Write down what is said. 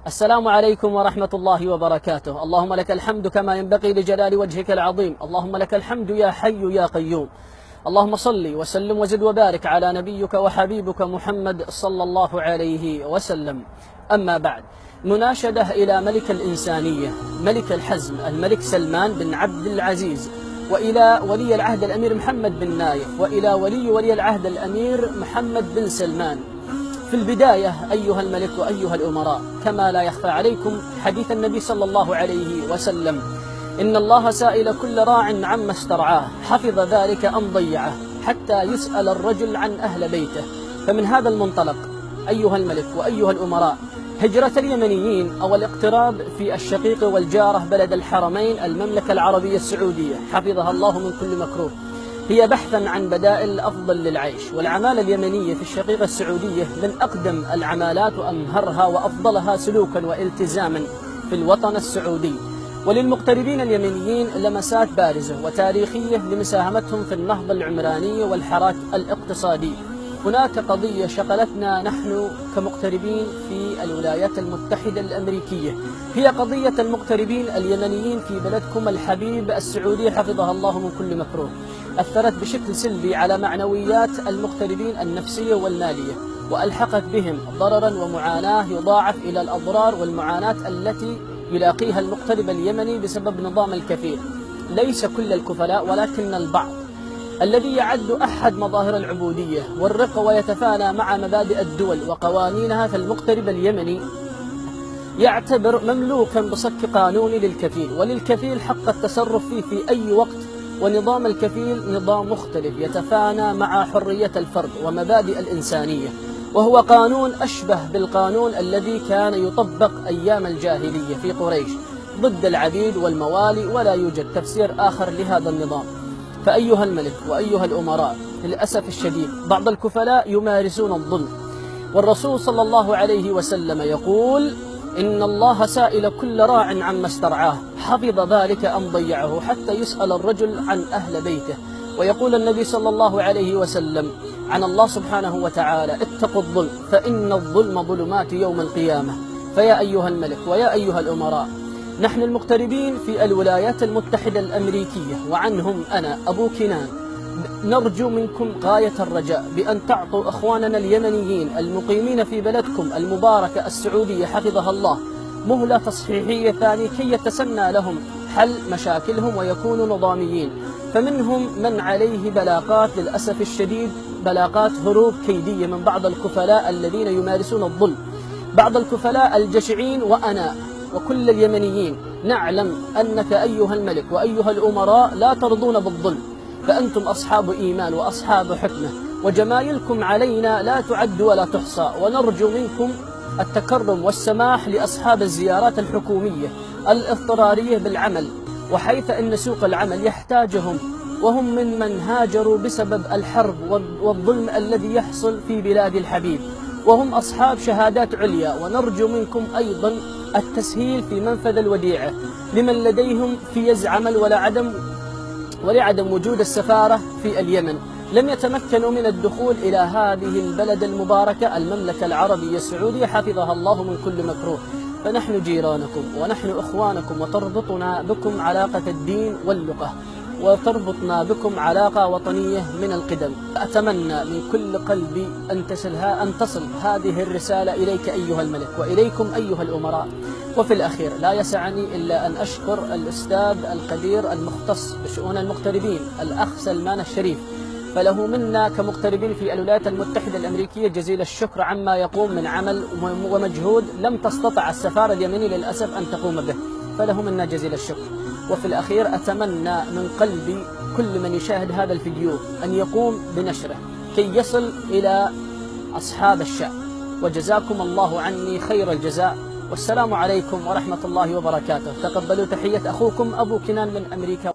السلام عليكم ورحمة الله وبركاته. اللهم لك الحمد كما ينبغي لجلال وجهك العظيم. اللهم لك الحمد يا حي يا قيوم. اللهم صل وسلم وزد وبارك على نبيك وحبيبك محمد صلى الله عليه وسلم. أما بعد، مناشدة إلى ملك الإنسانية ملك الحزم الملك سلمان بن عبد العزيز، وإلى ولي العهد الأمير محمد بن نايف، وإلى ولي العهد الأمير محمد بن سلمان. في البداية أيها الملك وأيها الأمراء، كما لا يخفى عليكم حديث النبي صلى الله عليه وسلم: إن الله سائل كل راع عما استرعاه، حفظ ذلك أم ضيعه، حتى يسأل الرجل عن أهل بيته. فمن هذا المنطلق أيها الملك وأيها الأمراء، هجرة اليمنيين أو الاقتراب في الشقيق والجارة بلد الحرمين المملكة العربية السعودية حفظها الله من كل مكروه، هي بحثا عن بدائل أفضل للعيش. والعمالة اليمنية في الشقيقة السعودية من أقدم العمالات وأمهرها وأفضلها سلوكا والتزاما في الوطن السعودي. وللمغتربين اليمنيين لمسات بارزة وتاريخية لمساهمتهم في النهضة العمرانية والحراك الاقتصادي. هناك قضية شغلتنا نحن كمغتربين في الولايات المتحدة الأمريكية، هي قضية المغتربين اليمنيين في بلدكم الحبيب السعودية حفظها الله من كل مكروه. أثرت بشكل سلبي على معنويات المغتربين النفسية والمالية، وألحقت بهم ضررا ومعاناة يضاعف إلى الأضرار والمعاناة التي يلاقيها المغترب اليمني بسبب نظام الكفيل. ليس كل الكفلاء ولكن البعض الذي يعد أحد مظاهر العبودية والرق ويتفانى مع مبادئ الدول وقوانينها، فالمغترب اليمني يعتبر مملوكا بصك قانوني للكفيل، وللكفيل حق التصرف فيه في أي وقت. ونظام الكفيل نظام مختلف يتفانى مع حرية الفرد ومبادئ الإنسانية، وهو قانون أشبه بالقانون الذي كان يطبق أيام الجاهلية في قريش ضد العبيد والموالي، ولا يوجد تفسير آخر لهذا النظام. فأيها الملك وأيها الأمراء، للأسف الشديد بعض الكفلاء يمارسون الظلم، والرسول صلى الله عليه وسلم يقول: إن الله سائل كل راع عما استرعاه، حفظ ذلك أم ضيعه، حتى يسأل الرجل عن أهل بيته. ويقول النبي صلى الله عليه وسلم عن الله سبحانه وتعالى: اتقوا الظلم فإن الظلم ظلمات يوم القيامة. فيا أيها الملك ويا أيها الأمراء، نحن المغتربين في الولايات المتحدة الأمريكية، وعنهم أنا أبو كنان، نرجو منكم غاية الرجاء بأن تعطوا أخواننا اليمنيين المقيمين في بلدكم المباركة السعودية حفظها الله مهلة تصحيحية ثانية كي يتسنى لهم حل مشاكلهم ويكونوا نظاميين. فمنهم من عليه بلاغات للأسف الشديد، بلاغات هروب كيدية من بعض الكفلاء الذين يمارسون الظلم، بعض الكفلاء الجشعين. وأنا وكل اليمنيين نعلم أنك أيها الملك وأيها الأمراء لا ترضون بالظلم، فأنتم أصحاب إيمان وأصحاب حكمة، وجمايلكم علينا لا تعد ولا تحصى. ونرجو منكم التكرم والسماح لأصحاب الزيارات الحكومية الاضطرارية بالعمل، وحيث أن سوق العمل يحتاجهم، وهم من هاجروا بسبب الحرب والظلم الذي يحصل في بلاد الحبيب، وهم أصحاب شهادات عليا. ونرجو منكم أيضا التسهيل في منفذ الوديعة لمن لديهم فيز عمل ولعدم وجود السفارة في اليمن لم يتمكنوا من الدخول إلى هذه البلد المباركة المملكة العربية السعودية حفظها الله من كل مكروه. فنحن جيرانكم ونحن إخوانكم، وتربطنا بكم علاقة الدين واللغة، وتربطنا بكم علاقة وطنية من القدم. أتمنى من كل قلبي أن تصل هذه الرسالة إليك أيها الملك وإليكم أيها الأمراء. وفي الأخير لا يسعني إلا أن أشكر الأستاذ القدير المختص بشؤون المغتربين الأخ سلمان الشريف، فله منا كمغتربين في الولايات المتحدة الأمريكية جزيل الشكر عما يقوم من عمل ومجهود لم تستطع السفارة اليمنية للأسف أن تقوم به، فله منا جزيل الشكر. وفي الأخير أتمنى من قلبي كل من يشاهد هذا الفيديو أن يقوم بنشره كي يصل إلى أصحاب الشأن. وجزاكم الله عني خير الجزاء، والسلام عليكم ورحمة الله وبركاته. تقبلوا تحية أخوكم أبو كنان من أمريكا.